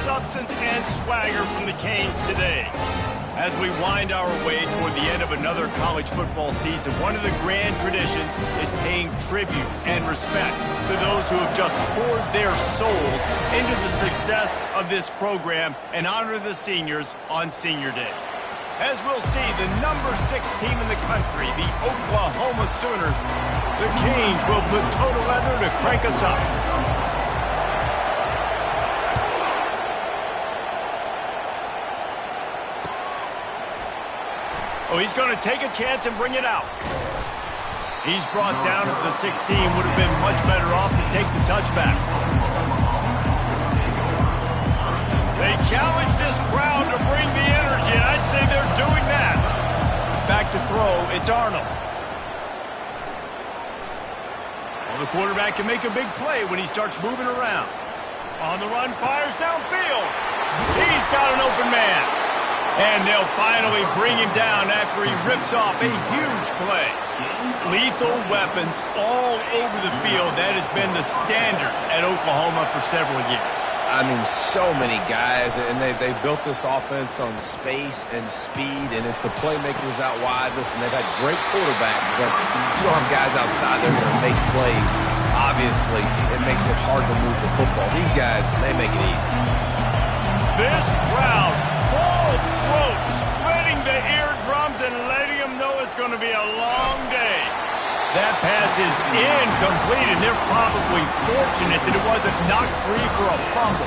substance and swagger from the Canes today. As we wind our way toward the end of another college football season, one of the grand traditions is paying tribute and respect to those who have just poured their souls into the success of this program and honor the seniors on Senior Day. As we'll see, the number 6 team in the country, the Oklahoma Sooners, the Canes will put total leather to crank us up. Oh, he's going to take a chance and bring it out. He's brought down at the 16. Would have been much better off to take the touchback. They challenge this crowd to bring the energy, and I'd say they're doing that. Back to throw, it's Arnold. Well, the quarterback can make a big play when he starts moving around. On the run, fires downfield. He's got an open man. And they'll finally bring him down after he rips off a huge play. Lethal weapons all over the field. That has been the standard at Oklahoma for several years. I mean, so many guys, and they built this offense on space and speed, and it's the playmakers out wide. Listen, they've had great quarterbacks, but you don't have guys outside there going to make plays. Obviously, it makes it hard to move the football. These guys, they make it easy. This crowd, full throat, spreading the eardrums and letting them know it's going to be a long day. That pass is incomplete, and they're probably fortunate that it wasn't knocked free for a fumble.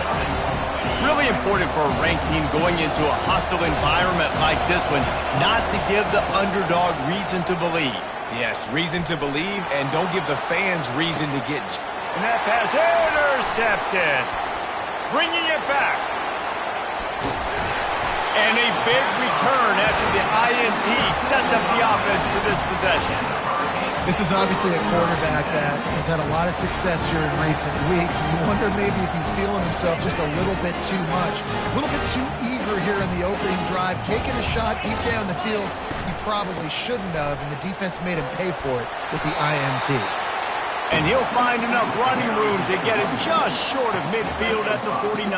Really important for a ranked team going into a hostile environment like this one, not to give the underdog reason to believe. Yes, reason to believe, and don't give the fans reason to get... And that pass intercepted. Bringing it back. And a big return after the INT sets up the offense for this possession. This is obviously a quarterback that has had a lot of success here in recent weeks. And you wonder maybe if he's feeling himself just a little bit too much. A little bit too eager here in the opening drive. Taking a shot deep down the field he probably shouldn't have, and the defense made him pay for it with the INT. And he'll find enough running room to get it just short of midfield at the 49.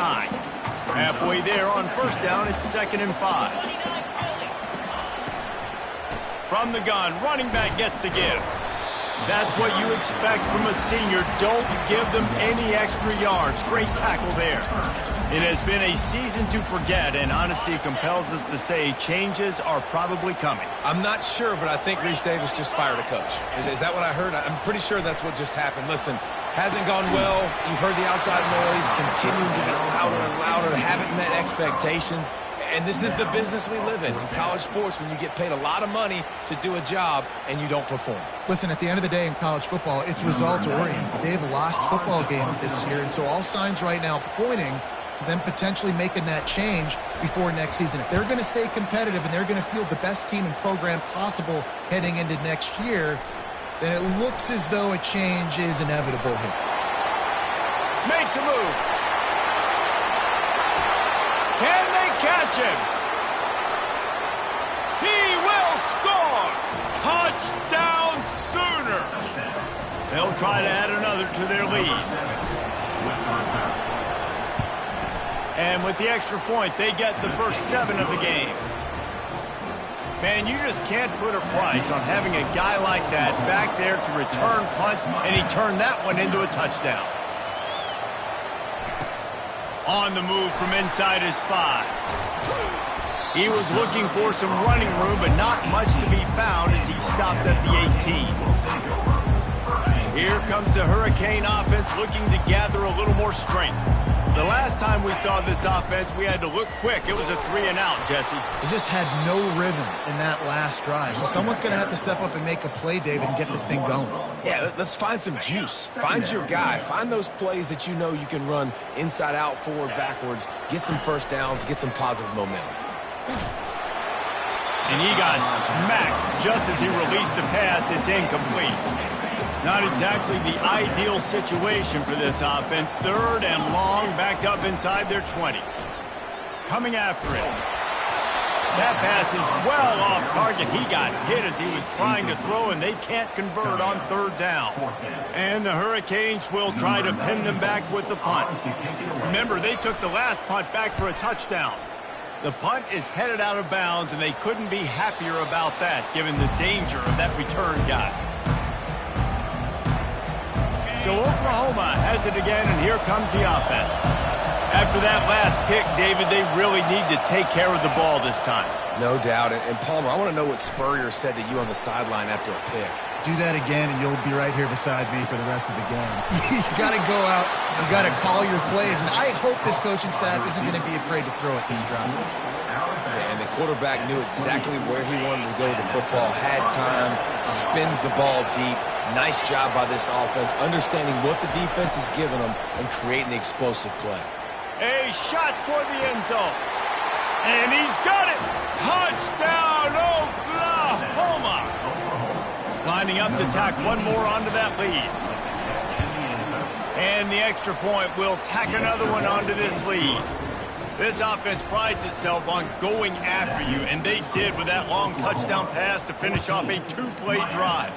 Halfway there on first down, it's 2nd and 5. From the gun, running back gets to give. That's what you expect from a senior. Don't give them any extra yards. Great tackle there. It has been a season to forget, and honesty compels us to say changes are probably coming. I'm not sure, but I think Reese Davis just fired a coach. Is that what I heard? I'm pretty sure that's what just happened. Listen, hasn't gone well. You've heard the outside noise, continuing to get louder and louder, haven't met expectations. And this is the business we live in college sports, when you get paid a lot of money to do a job and you don't perform. Listen, at the end of the day in college football, it's results-oriented. They've lost football games this year, and so all signs right now pointing to them potentially making that change before next season. If they're going to stay competitive and they're going to field the best team and program possible heading into next year, then it looks as though a change is inevitable here. Makes a move. Can they catch him? He will score! Touchdown Sooners! They'll try to add another to their lead. And with the extra point, they get the first 7 of the game. Man, you just can't put a price on having a guy like that back there to return punts, and he turned that one into a touchdown. On the move from inside his 5. He was looking for some running room, but not much to be found as he stopped at the 18. Here comes the Hurricane offense looking to gather a little more strength. The last time we saw this offense, we had to look quick. It was a 3-and-out, Jesse. They just had no rhythm in that last drive. So someone's going to have to step up and make a play, David, and get this thing going. Yeah, let's find some juice. Find your guy. Find those plays that you know you can run inside out, forward, backwards. Get some first downs. Get some positive momentum. And he got smacked just as he released the pass. It's incomplete. Not exactly the ideal situation for this offense. 3rd and long, backed up inside their 20. Coming after it. That pass is well off target. He got hit as he was trying to throw, and they can't convert on third down. And the Hurricanes will try to pin them back with the punt. Remember, they took the last punt back for a touchdown. The punt is headed out of bounds, and they couldn't be happier about that, given the danger of that return guy. So Oklahoma has it again, and here comes the offense. After that last pick, David, they really need to take care of the ball this time. No doubt. And Palmer, I want to know what Spurrier said to you on the sideline after a pick. Do that again, and you'll be right here beside me for the rest of the game. You got to go out. You got to call your plays, and I hope this coaching staff isn't going to be afraid to throw it this drive. And the quarterback knew exactly where he wanted to go with the football, had time, spins the ball deep. Nice job by this offense, understanding what the defense is giving them and creating the explosive play. A shot for the end zone. And he's got it. Touchdown, Oklahoma. Lining up to tack one more onto that lead. And the extra point will tack another one onto this lead. This offense prides itself on going after you, and they did with that long touchdown pass to finish off a two-play drive.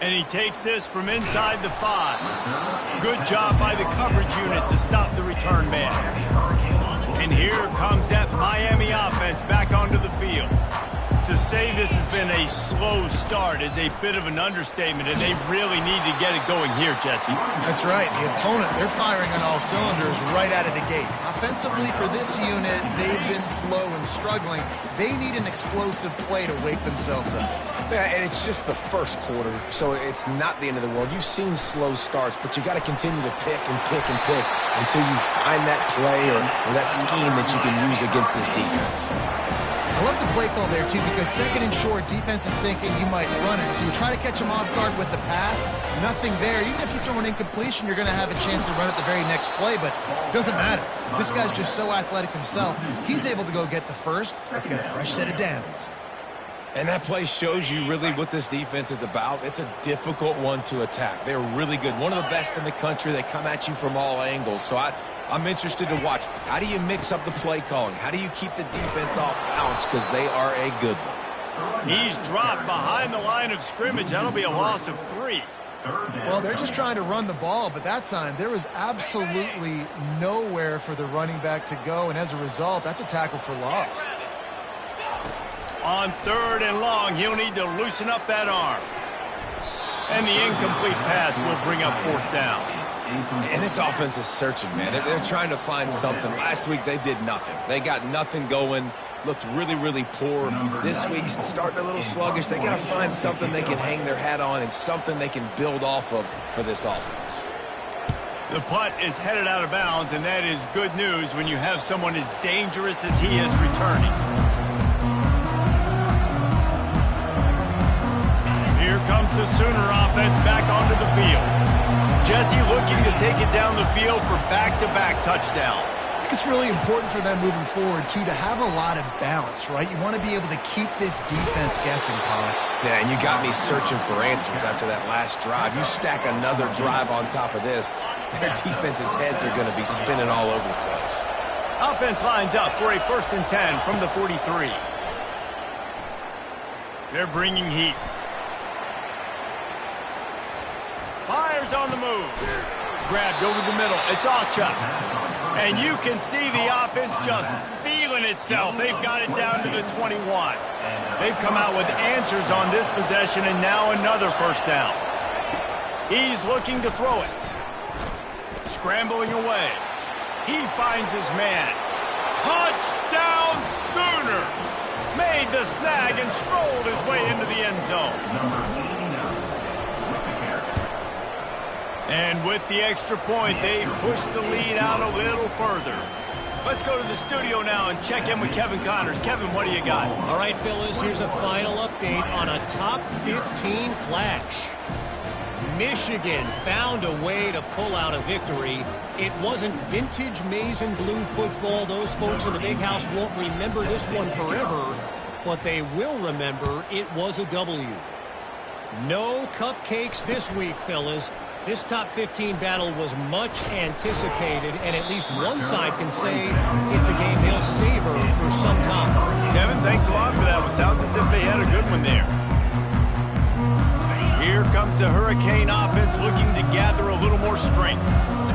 And he takes this from inside the 5. Good job by the coverage unit to stop the return man. And here comes that Miami offense back onto the field. To say this has been a slow start is a bit of an understatement, and they really need to get it going here, Jesse. That's right. The opponent, they're firing on all cylinders right out of the gate. Offensively, for this unit, they've been slow and struggling. They need an explosive play to wake themselves up. Yeah, and it's just the first quarter, so it's not the end of the world. You've seen slow starts, but you got to continue to pick and pick and pick until you find that play or that scheme that you can use against this defense. I love the play call there, too, because second and short, defense is thinking you might run it. So you try to catch them off guard with the pass. Nothing there. Even if you throw an incompletion, you're going to have a chance to run it the very next play, but it doesn't matter. This guy's just so athletic himself. He's able to go get the first. Let's get a fresh set of downs. And that play shows you really what this defense is about. It's a difficult one to attack. They're really good. One of the best in the country. They come at you from all angles. So I'm interested to watch. How do you mix up the play calling? How do you keep the defense off balance? Because they are a good one. He's dropped behind the line of scrimmage. That'll be a loss of 3. Well, they're just trying to run the ball, but that time there was absolutely nowhere for the running back to go, and as a result, that's a tackle for loss. On third and long, he'll need to loosen up that arm. And the incomplete pass will bring up fourth down. And this offense is searching, man. They're trying to find something. Last week, they did nothing. They got nothing going. Looked really, really poor. This week's starting a little sluggish. They got to find something they can hang their hat on and something they can build off of for this offense. The punt is headed out of bounds, and that is good news when you have someone as dangerous as he is returning. Here comes the Sooner offense back onto the field. Jesse looking to take it down the field for back-to-back touchdowns. I think it's really important for them moving forward, too, to have a lot of balance, right? You want to be able to keep this defense guessing, Pollard. Yeah, and you got me searching for answers after that last drive. You stack another drive on top of this, their defense's heads are going to be spinning all over the place. Offense lines up for a 1st and 10 from the 43. They're bringing heat. Myers on the move. Grabbed over the middle. It's Ocha. And you can see the offense just feeling itself. They've got it down to the 21. They've come out with answers on this possession, and now another first down. He's looking to throw it. Scrambling away. He finds his man. Touchdown Sooners! Made the snag and strolled his way into the end zone. And with the extra point, they push the lead out a little further. Let's go to the studio now and check in with Kevin Connors. Kevin, what do you got? All right, fellas, here's a final update on a top 15 clash. Michigan found a way to pull out a victory. It wasn't vintage maize and blue football. Those folks in the big house won't remember this one forever, but they will remember it was a W. No cupcakes this week, fellas. This top 15 battle was much anticipated, and at least one side can say it's a game they'll savor for some time. Kevin, thanks a lot for that. It sounds as if they had a good one there. Here comes the Hurricane offense looking to gather a little more strength.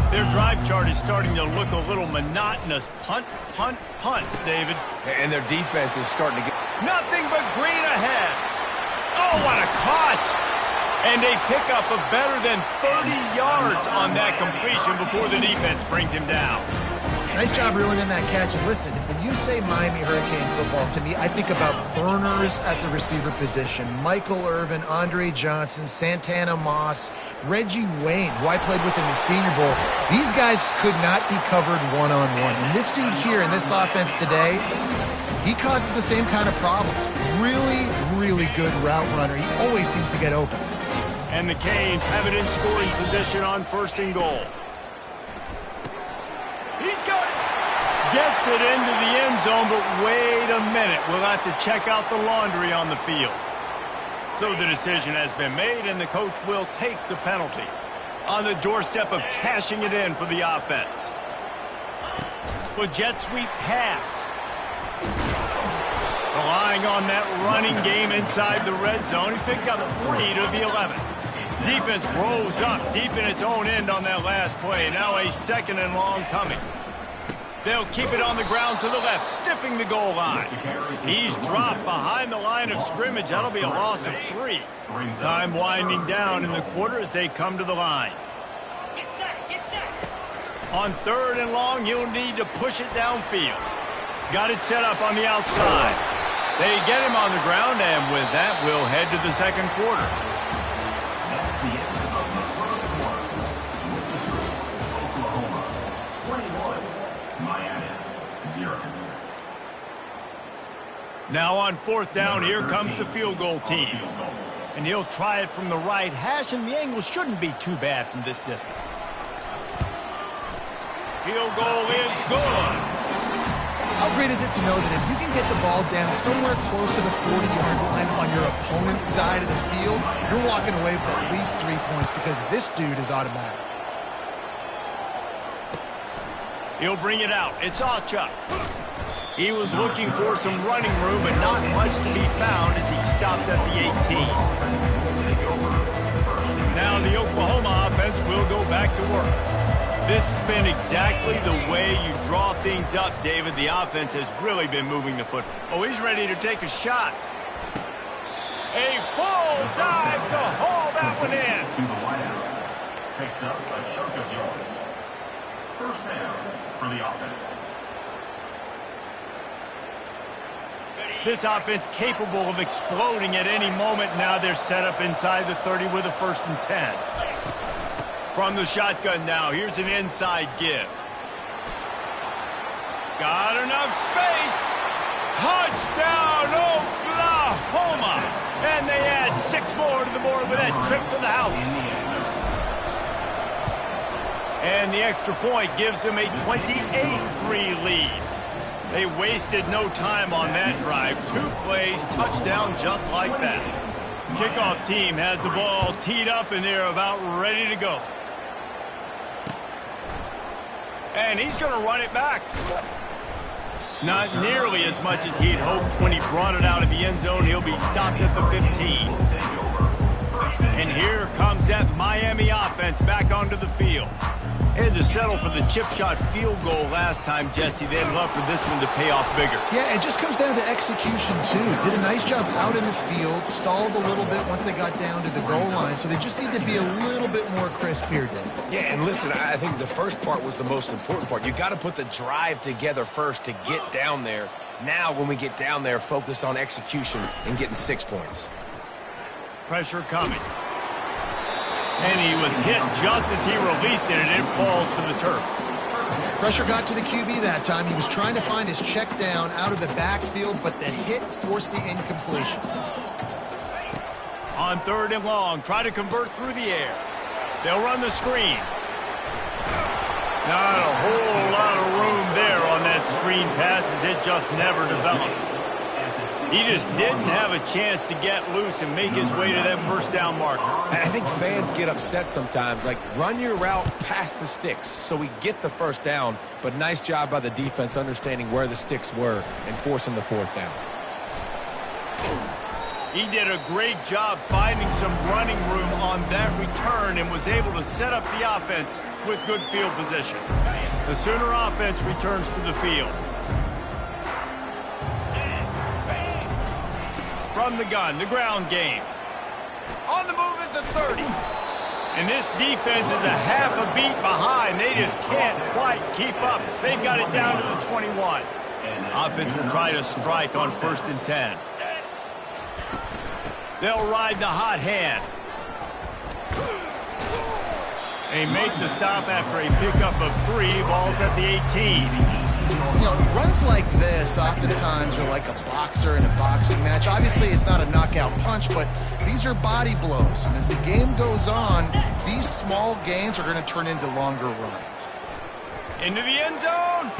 Their drive chart is starting to look a little monotonous. Punt, punt, punt, David. And their defense is starting to get... Nothing but green ahead. Oh, what a caught. And they pick up a better than 30 yards on that completion before the defense brings him down. Nice job reeling in that catch. And listen, when you say Miami Hurricane football, to me, I think about burners at the receiver position. Michael Irvin, Andre Johnson, Santana Moss, Reggie Wayne, who I played with in the Senior Bowl. These guys could not be covered one-on-one. And this dude here in this offense today, he causes the same kind of problems. Really, really good route runner. He always seems to get open. And the Canes have it in scoring position on 1st and goal. He's got it. Gets it into the end zone, but wait a minute. We'll have to check out the laundry on the field. So the decision has been made, and the coach will take the penalty. On the doorstep of cashing it in for the offense. With jet sweep pass. Relying on that running game inside the red zone. He picked up 3 to the 11. Defense rolls up deep in its own end on that last play. Now a 2nd and long coming. They'll keep it on the ground to the left, stiffing the goal line. He's dropped behind the line of scrimmage. That'll be a loss of 3. Time winding down in the quarter as they come to the line. On 3rd and long, you'll need to push it downfield. Got it set up on the outside. They get him on the ground, and with that, we'll head to the 2nd quarter. Now on 4th down, here comes the field goal team. And he'll try it from the right hash, and the angle shouldn't be too bad from this distance. Field goal is good. How great is it to know that if you can get the ball down somewhere close to the 40-yard line on your opponent's side of the field, you're walking away with at least 3 points because this dude is automatic. He'll bring it out. It's Ocha. He was looking for some running room, but not much to be found as he stopped at the 18. Now the Oklahoma offense will go back to work. This has been exactly the way you draw things up, David. The offense has really been moving the football. Oh, he's ready to take a shot. A full dive to haul that one in. To the wideout. Picks up a chunk of yards. 1st down for the offense. This offense capable of exploding at any moment. Now they're set up inside the 30 with a 1st and 10. From the shotgun now, here's an inside give. Got enough space. Touchdown, Oklahoma. And they add 6 more to the board with that trip to the house. And the extra point gives them a 28-3 lead. They wasted no time on that drive. 2 plays, touchdown just like that. Kickoff team has the ball teed up, and they're about ready to go. And he's going to run it back. Not nearly as much as he'd hoped when he brought it out of the end zone. He'll be stopped at the 15. And here comes that Miami offense back onto the field. They had to settle for the chip shot field goal last time, Jesse. They'd love for this one to pay off bigger. Yeah, it just comes down to execution, too. Did a nice job out in the field, stalled a little bit once they got down to the goal line, so they just need to be a little bit more crisp here, Dave. Yeah, and listen, I think the first part was the most important part. You got to put the drive together first to get down there. Now, when we get down there, focus on execution and getting 6 points. Pressure coming. And he was hit just as he released it, and it falls to the turf. Pressure got to the QB that time. He was trying to find his check down out of the backfield, but the hit forced the incompletion. On 3rd and long, try to convert through the air. They'll run the screen. Not a whole lot of room there on that screen pass as it just never developed. He just didn't have a chance to get loose and make his way to that first down marker. I think fans get upset sometimes. Like, run your route past the sticks so we get the first down. But nice job by the defense understanding where the sticks were and forcing the fourth down. He did a great job finding some running room on that return and was able to set up the offense with good field position. The Sooner offense returns to the field. From the gun, the ground game. On the move at the 30. And this defense is a half a beat behind. They just can't quite keep up. They've got it down to the 21. Offense will try to strike on 1st and 10. They'll ride the hot hand. They make the stop after a pickup of 3. Ball's at the 18. You know, runs like this oftentimes are like a boxer in a boxing match. Obviously, it's not a knockout punch, but these are body blows. And as the game goes on, these small gains are going to turn into longer runs. Into the end zone.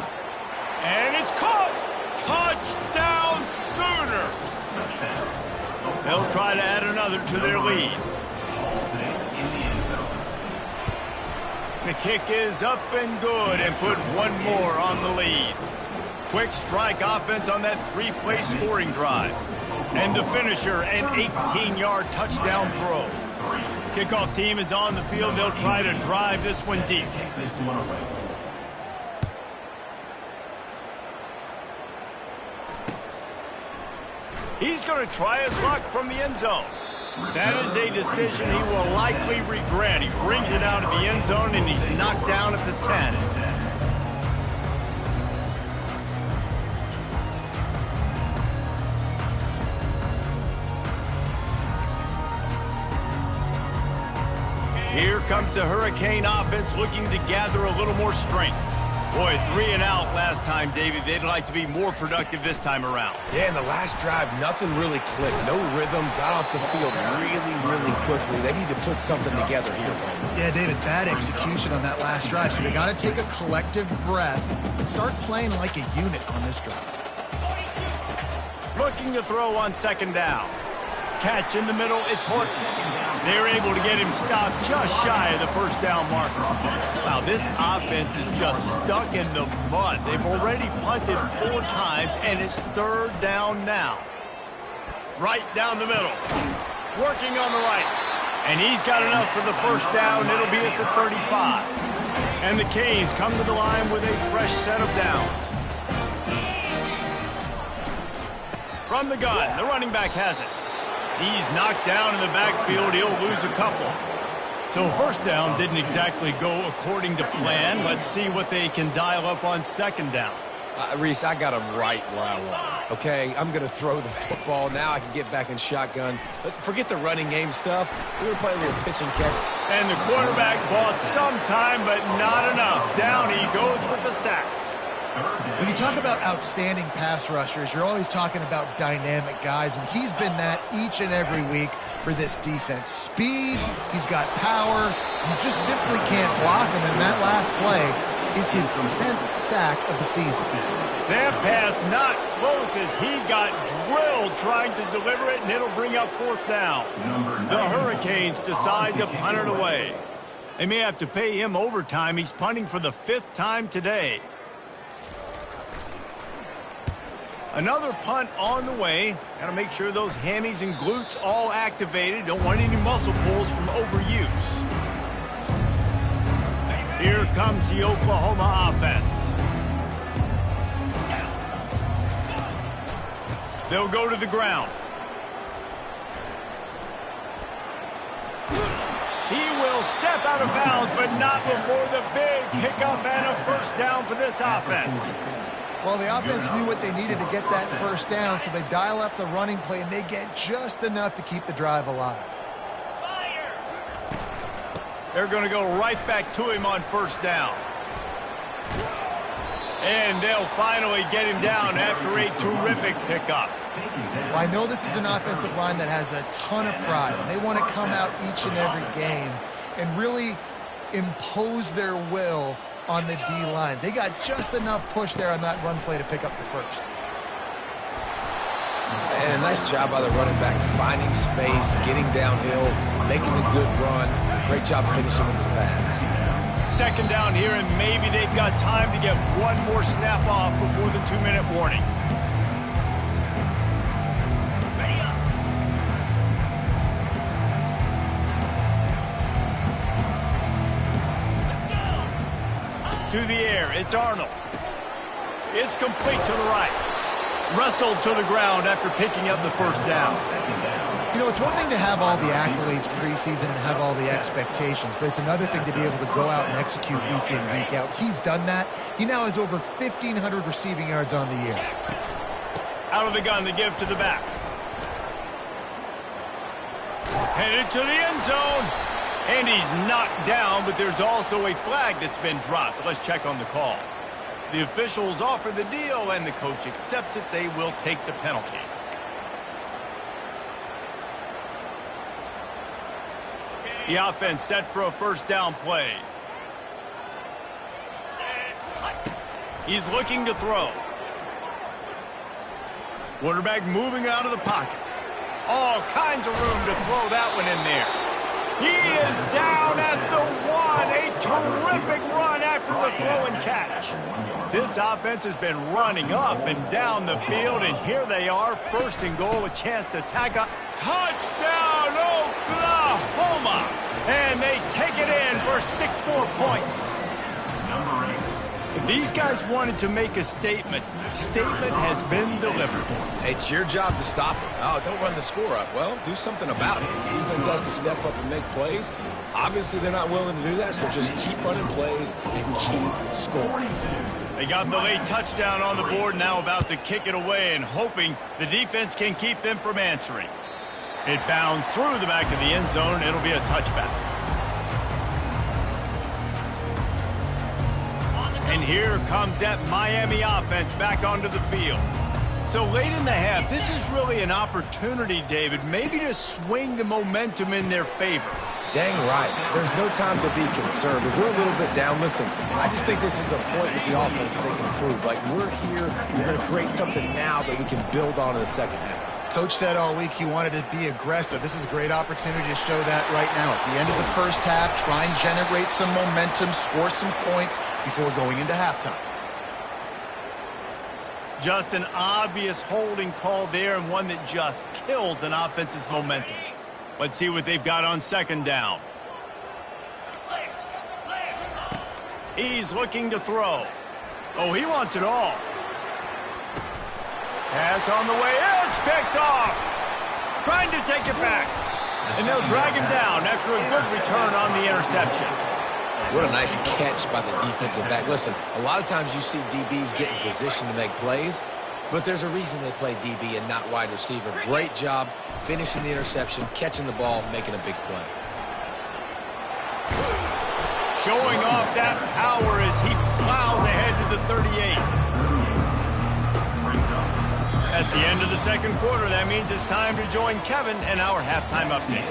And it's caught. Touchdown, Sooners. They'll try to add another to their lead. The kick is up and good and put one more on the lead. Quick strike offense on that 3-play scoring drive. And the finisher, an 18-yard touchdown throw. Kickoff team is on the field. They'll try to drive this one deep. He's going to try his luck from the end zone. That is a decision he will likely regret. He brings it out of the end zone, and he's knocked down at the 10. Here comes the Hurricane offense looking to gather a little more strength. Boy, 3 and out last time, David. They'd like to be more productive this time around. Yeah, in the last drive, nothing really clicked. No rhythm. Got off the field really quickly. They need to put something together here. Yeah, David, bad execution on that last drive. So they got to take a collective breath and start playing like a unit on this drive. Looking to throw on 2nd down. Catch in the middle, it's Horton. They're able to get him stopped just shy of the first down marker. Wow, this offense is just stuck in the mud. They've already punted 4 times, and it's 3rd down now. Right down the middle. Working on the right. And he's got enough for the first down. It'll be at the 35. And the Canes come to the line with a fresh set of downs. From the gun, the running back has it. He's knocked down in the backfield. He'll lose a couple. So 1st down didn't exactly go according to plan. Let's see what they can dial up on 2nd down. Reese, I got him right where I want him. Okay, I'm going to throw the football. Now I can get back in shotgun. Let's forget the running game stuff. We're going to play a little pitch and catch. And the quarterback bought some time, but not enough. Down he goes with the sack. When you talk about outstanding pass rushers, you're always talking about dynamic guys, and he's been that each and every week for this defense. Speed, he's got power, you just simply can't block him, and that last play is his 10th sack of the season. That pass not close as he got drilled trying to deliver it, and it'll bring up 4th down. The Hurricanes decide to punt it away. They may have to pay him overtime. He's punting for the 5th time today. Another punt on the way. Got to make sure those hammies and glutes all activated. Don't want any muscle pulls from overuse. Here comes the Oklahoma offense. They'll go to the ground. He will step out of bounds, but not before the big pickup and a 1st down for this offense. Well, the offense knew what they needed to get that 1st down, so they dial up the running play, and they get just enough to keep the drive alive. They're going to go right back to him on 1st down. And they'll finally get him down after a terrific pickup. Well, I know this is an offensive line that has a ton of pride, and they want to come out each and every game and really impose their will on the D-line. They got just enough push there on that run play to pick up the 1st. And a nice job by the running back, finding space, getting downhill, making a good run. Great job finishing with his pads. Second down here, and maybe they've got time to get one more snap off before the 2-minute warning. To the air, it's Arnold. It's complete to the right. Wrestled to the ground after picking up the first down. You know, it's one thing to have all the accolades preseason and have all the expectations, but it's another thing to be able to go out and execute week in, week out. He's done that. He now has over 1,500 receiving yards on the year. Out of the gun to give to the back. Headed to the end zone. And he's knocked down, but there's also a flag that's been dropped. Let's check on the call. The officials offer the deal, and the coach accepts it. They will take the penalty. The offense set for a first down play. He's looking to throw. Quarterback moving out of the pocket. All kinds of room to throw that one in there. He is down at the 1. A terrific run after the throw and catch. This offense has been running up and down the field, and here they are, first and goal, a chance to tack up. Touchdown, Oklahoma! And they take it in for 6 more points. If these guys wanted to make a statement, statement has been delivered. It's your job to stop it. Oh, don't run the score up. Well, do something about it. The defense has to step up and make plays. Obviously, they're not willing to do that, so just keep running plays and keep scoring. They got the late touchdown on the board, now about to kick it away and hoping the defense can keep them from answering. It bounds through the back of the end zone. It'll be a touchback. And here comes that Miami offense back onto the field. So late in the half, this is really an opportunity, David, maybe to swing the momentum in their favor. Dang right. There's no time to be concerned. If we're a little bit down, listen, I just think this is a point with the offense that they can improve. Like, we're here, we're going to create something now that we can build on in the second half. Coach said all week he wanted to be aggressive. This is a great opportunity to show that right now. At the end of the first half, try and generate some momentum, score some points before going into halftime. Just an obvious holding call there, and one that just kills an offense's momentum. Let's see what they've got on second down. He's looking to throw. Oh, he wants it all. Pass on the way. It's picked off. Trying to take it back. And they'll drag him down after a good return on the interception. What a nice catch by the defensive back. Listen, a lot of times you see DBs get in position to make plays, but there's a reason they play DB and not wide receiver. Great job finishing the interception, catching the ball, making a big play. Showing off that power as he plows ahead to the 38. That's the end of the second quarter. That means it's time to join Kevin and our halftime update.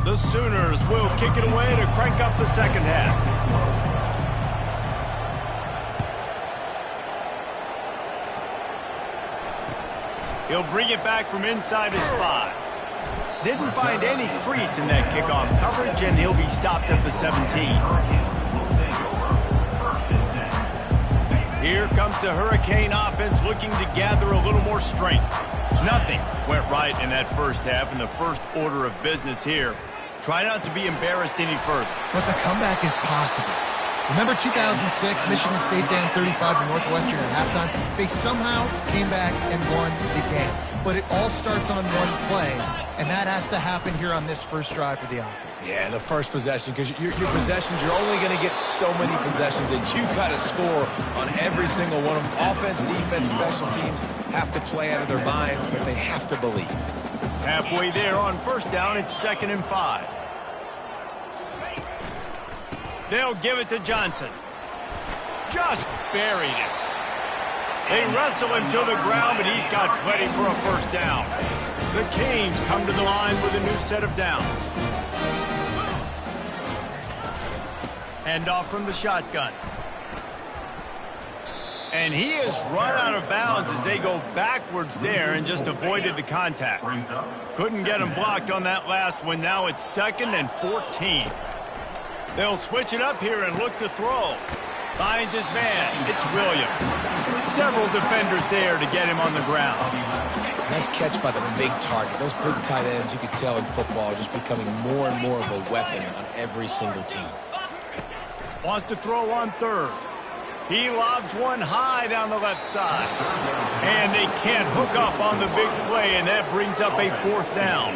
The Sooners will kick it away to crank up the second half. He'll bring it back from inside his 5. Didn't find any crease in that kickoff coverage, and he'll be stopped at the 17. Here comes the Hurricane offense looking to gather a little more strength. Nothing went right in that first half, and the first order of business here. Try not to be embarrassed any further. But the comeback is possible. Remember 2006, Michigan State down 35 to Northwestern at halftime? They somehow came back and won the game. But it all starts on one play, and that has to happen here on this first drive for the offense. Yeah, the first possession, because your possessions, you're only going to get so many possessions, and you've got to score on every single one of them. Offense, defense, special teams have to play out of their mind, but they have to believe. Halfway there on first down, it's 2nd and 5. They'll give it to Johnson. Just buried him. They wrestle him to the ground, but he's got plenty for a first down. The Canes come to the line with a new set of downs. Hand off from the shotgun. And he is run out of bounds as they go backwards there and just avoided the contact. Couldn't get him blocked on that last one. Now it's 2nd and 14. They'll switch it up here and look to throw. Finds his man. It's Williams. Several defenders there to get him on the ground. Nice catch by the big target. Those big tight ends, you can tell in football, are just becoming more and more of a weapon on every single team. Wants to throw on 3rd. He lobs one high down the left side. And they can't hook up on the big play, and that brings up a 4th down.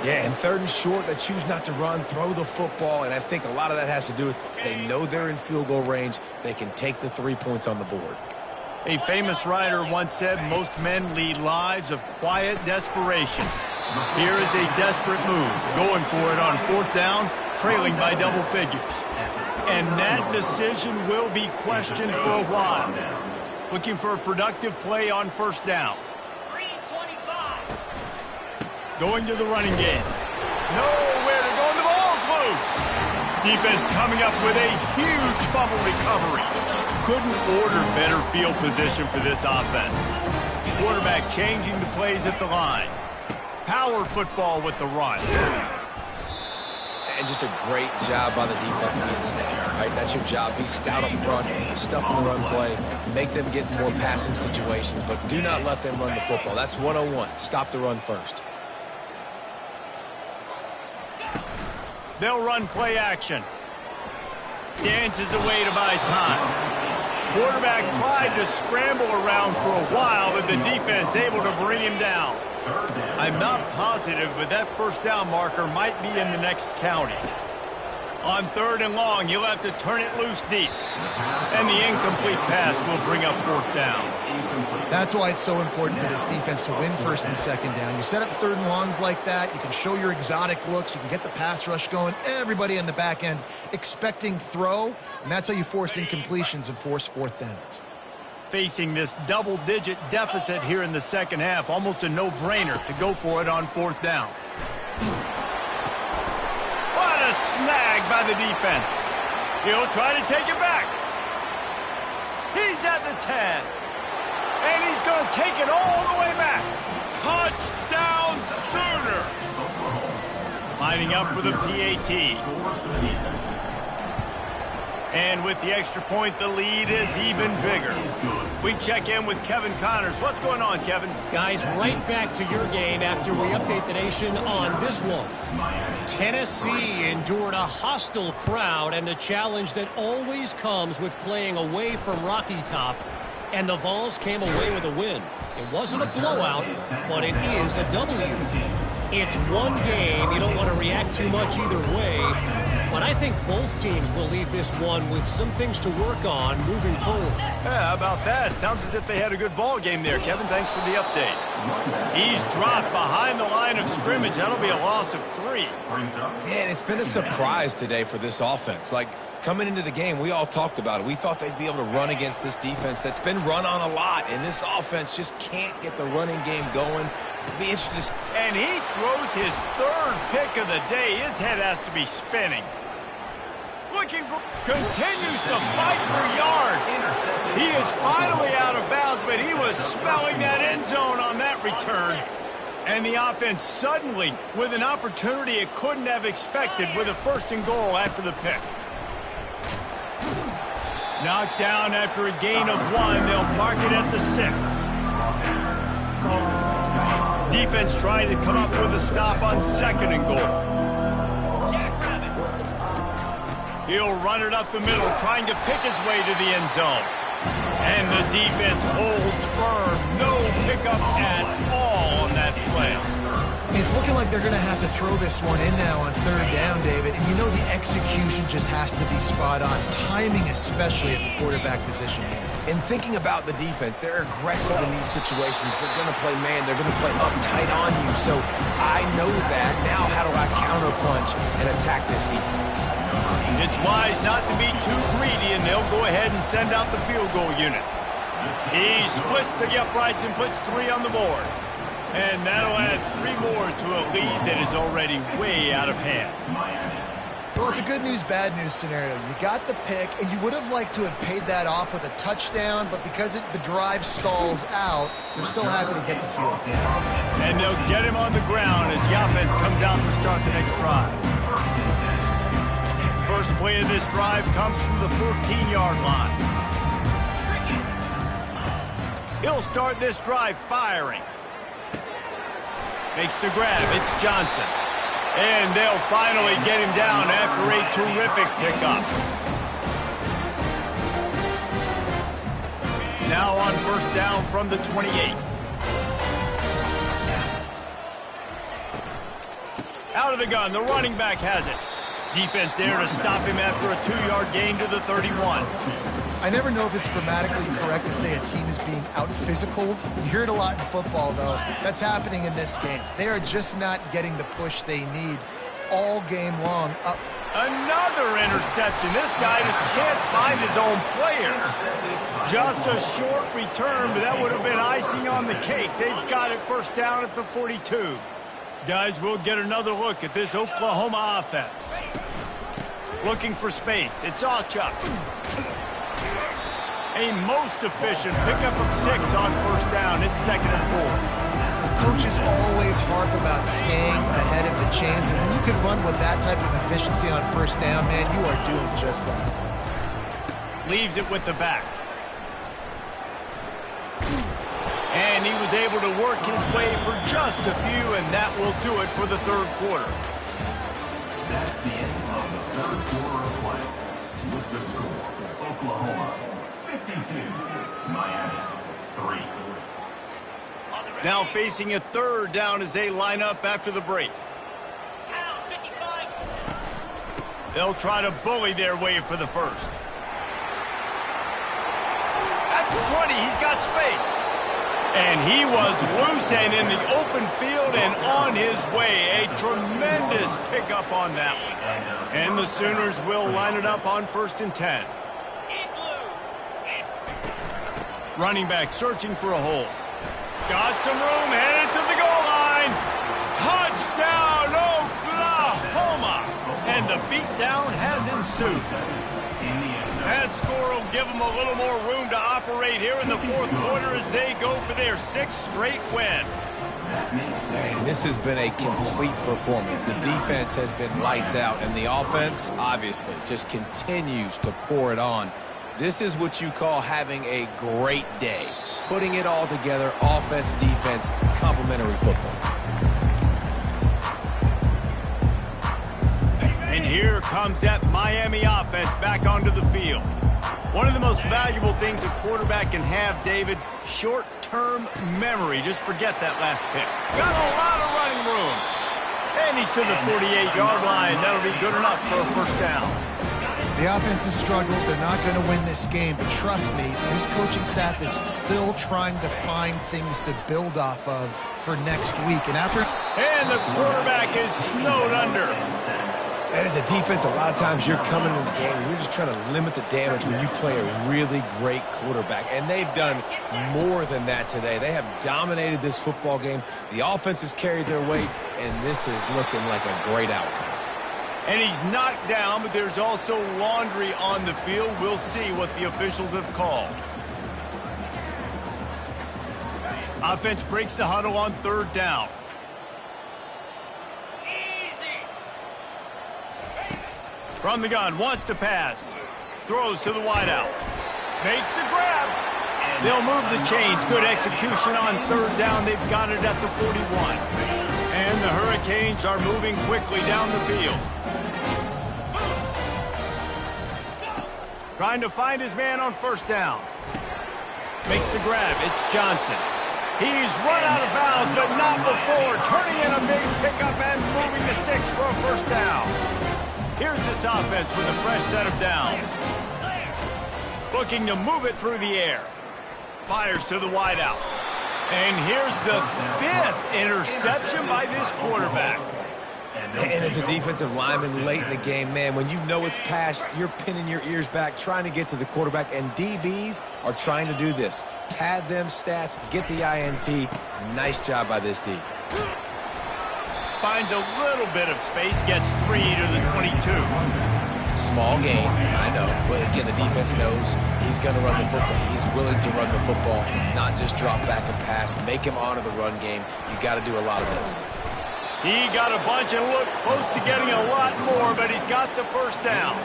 Yeah, and 3rd and short, they choose not to run, throw the football, and I think a lot of that has to do with they know they're in field goal range. They can take the 3 points on the board. A famous writer once said, most men lead lives of quiet desperation. Here is a desperate move, going for it on 4th down, trailing by double figures. And that decision will be questioned for a while. Looking for a productive play on 1st down. Going to the running game. Nowhere to go, and the ball's loose. Defense coming up with a huge fumble recovery. Couldn't order better field position for this offense. Quarterback changing the plays at the line. Power football with the run. And just a great job by the defense being stout, right? That's your job. Be stout up front, stuff in the run play, make them get more passing situations, but do not let them run the football. That's 101. Stop the run first. They'll run play action. Dances away to buy time. Quarterback tried to scramble around for a while, but the defense able to bring him down. I'm not positive, but that 1st down marker might be in the next county. On 3rd and long, you'll have to turn it loose deep. And the incomplete pass will bring up 4th down. That's why it's so important for this defense to win 1st and 2nd down. You set up 3rd and longs like that. You can show your exotic looks. You can get the pass rush going. Everybody in the back end expecting throw. And that's how you force incompletions and force 4th downs. Facing this double-digit deficit here in the 2nd half, almost a no-brainer to go for it on 4th down. What a snag by the defense. He'll try to take it back. He's at the 10. And he's going to take it all the way back. Touchdown Sooner. Lining up for the PAT. And with the extra point, the lead is even bigger. We check in with Kevin Connors. What's going on, Kevin? Guys, right back to your game after we update the nation on this one. Tennessee endured a hostile crowd and the challenge that always comes with playing away from Rocky Top. And the Vols came away with a win. It wasn't a blowout, but it is a W. It's one game. You don't want to react too much either way. But I think both teams will leave this one with some things to work on moving forward. Yeah, how about that? Sounds as if they had a good ball game there. Kevin, thanks for the update. He's dropped behind the line of scrimmage. That'll be a loss of 3. Yeah, and it's been a surprise today for this offense. Like, coming into the game, we all talked about it. We thought they'd be able to run against this defense that's been run on a lot, and this offense just can't get the running game going. Be interested to see. And he throws his 3rd pick of the day. His head has to be spinning. Looking for, continues to fight for yards. He is finally out of bounds, but he was smelling that end zone on that return. And the offense suddenly with an opportunity it couldn't have expected with a 1st and goal after the pick. Knocked down after a gain of 1. They'll mark it at the 6. Defense trying to come up with a stop on 2nd and goal. He'll run it up the middle, trying to pick his way to the end zone. And the defense holds firm. No pickup at all on that play. It's looking like they're going to have to throw this one in now on 3rd down, David. And you know the execution just has to be spot on. Timing especially at the quarterback position here. And thinking about the defense, they're aggressive in these situations. They're going to play man. They're going to play uptight on you. So I know that. Now how do I counterpunch and attack this defense? It's wise not to be too greedy, and they'll go ahead and send out the field goal unit. He splits the uprights and puts 3 on the board. And that'll add 3 more to a lead that is already way out of hand. Well, it's a good news, bad news scenario. You got the pick, and you would have liked to have paid that off with a touchdown, but because the drive stalls out, they're still happy to get the field. And they'll get him on the ground as the offense comes out to start the next drive. First play of this drive comes from the 14-yard line. He'll start this drive firing. Makes the grab. It's Johnson. And they'll finally get him down after a terrific pickup. Now on first down from the 28. Out of the gun, the running back has it. Defense there to stop him after a 2-yard gain to the 31. I never know if it's grammatically correct to say a team is being out-physicaled. You hear it a lot in football, though. That's happening in this game. They are just not getting the push they need all game long. Another interception. This guy just can't find his own players. Just a short return, but that would have been icing on the cake. They've got it first down at the 42. Guys, we'll get another look at this Oklahoma offense. Looking for space. It's Achuk. A most efficient pickup of 6 on first down. It's 2nd and 4. Coaches always harp about staying ahead of the chains, and when you can run with that type of efficiency on first down, man, you are doing just that. Leaves it with the back. And he was able to work his way for just a few, and that will do it for the third quarter. That's the end of the third quarter of play. With the score, Oklahoma 52, Miami 3. Now facing a third down as they line up after the break. They'll try to bully their way for the first. That's 20. He's got space. And he was loose and in the open field and on his way. A tremendous pickup on that one. And the Sooners will line it up on 1st and 10. Running back searching for a hole. Got some room, headed to the goal line. Touchdown, Oklahoma! And the beatdown has ensued. That score will give them a little more room to operate here in the fourth quarter as they go for their 6th straight win. Man, this has been a complete performance. The defense has been lights out, and the offense, obviously, just continues to pour it on. This is what you call having a great day. Putting it all together, offense, defense, complementary football. And here comes that Miami offense back onto the field. One of the most valuable things a quarterback can have, David, short-term memory. Just forget that last pick. Got a lot of running room. And he's to the 48-yard line. That'll be good enough for a first down. The offense has struggled. They're not going to win this game, but trust me, this coaching staff is still trying to find things to build off of for next week. And the quarterback is snowed under. And as a defense, a lot of times you're coming into the game and you're just trying to limit the damage when you play a really great quarterback. And they've done more than that today. They have dominated this football game. The offense has carried their weight, and this is looking like a great outcome. And he's knocked down, but there's also laundry on the field. We'll see what the officials have called. Offense breaks the huddle on 3rd down. From the gun, wants to pass. Throws to the wideout. Makes the grab. They'll move the chains. Good execution on 3rd down. They've got it at the 41. And the Hurricanes are moving quickly down the field. Trying to find his man on 1st down. Makes the grab. It's Johnson. He's run out of bounds, but not before. Turning in a big pickup and moving the sticks for a first down. Here's this offense with a fresh set of downs. Looking to move it through the air. Fires to the wideout. And here's the 5th interception by this quarterback. And as a defensive lineman late in the game, man, when you know it's past, you're pinning your ears back, trying to get to the quarterback, and DBs are trying to do this. Pad them stats, get the INT. Nice job by this D. finds a little bit of space, gets 3 to the 22. Small game, I know. But again, the defense knows he's going to run the football. He's willing to run the football, not just drop back and pass. Make him honor the run game. You got to do a lot of this. He got a bunch and looked close to getting a lot more, but he's got the first down.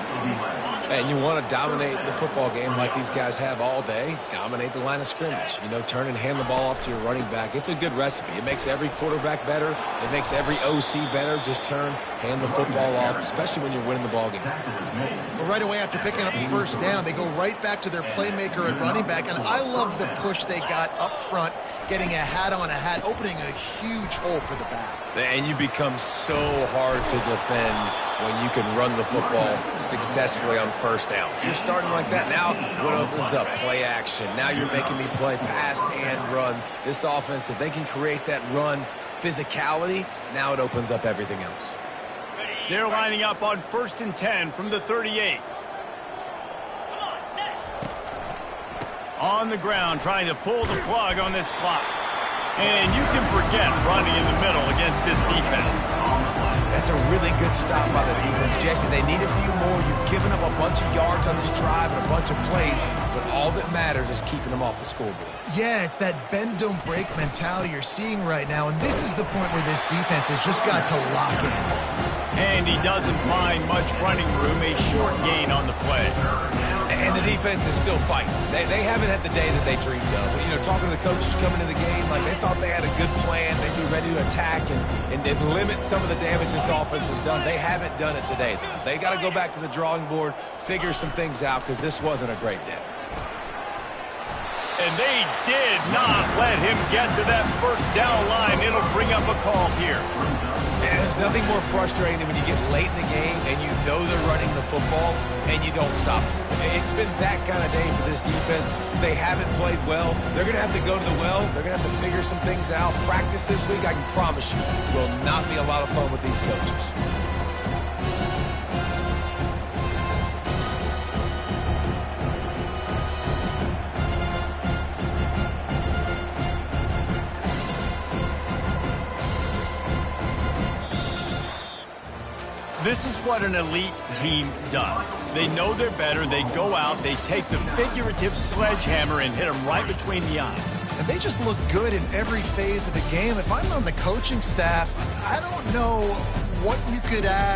And you want to dominate the football game like these guys have all day. Dominate the line of scrimmage. You know, turn and hand the ball off to your running back. It's a good recipe. It makes every quarterback better. It makes every OC better. Just turn, hand the football off, especially when you're winning the ball game. Well, right away after picking up the first down, they go right back to their playmaker at running back. And I love the push they got up front, getting a hat on a hat, opening a huge hole for the back. And you become so hard to defend when you can run the football successfully on first down. You're starting like that. Now what opens up? Play action. Now you're making me play pass and run. This offense, if they can create that run physicality, now it opens up everything else. They're lining up on 1st and 10 from the 38. On the ground, trying to pull the plug on this clock. And you can forget running in the middle against this defense. That's a really good stop by the defense. Jesse, they need a few more. You've given up a bunch of yards on this drive and a bunch of plays, but all that matters is keeping them off the scoreboard. Yeah, it's that bend, don't break mentality you're seeing right now, and this is the point where this defense has just got to lock in. And he doesn't find much running room, a short gain on the play. And the defense is still fighting. They haven't had the day that they dreamed of. You know, talking to the coaches coming into the game, like they thought they had a good plan. They'd be ready to attack and limit some of the damage this offense has done. They haven't done it today, though. They got to go back to the drawing board, figure some things out, because this wasn't a great day. And they did not let him get to that first down line. It'll bring up a call here. And there's nothing more frustrating than when you get late in the game and you know they're running the football and you don't stop them. It's been that kind of day for this defense. They haven't played well. They're going to have to go to the well. They're going to have to figure some things out. Practice this week, I can promise you, will not be a lot of fun with these coaches. This is what an elite team does. They know they're better. They go out. They take the figurative sledgehammer and hit them right between the eyes. And they just look good in every phase of the game. If I'm on the coaching staff, I don't know what you could add.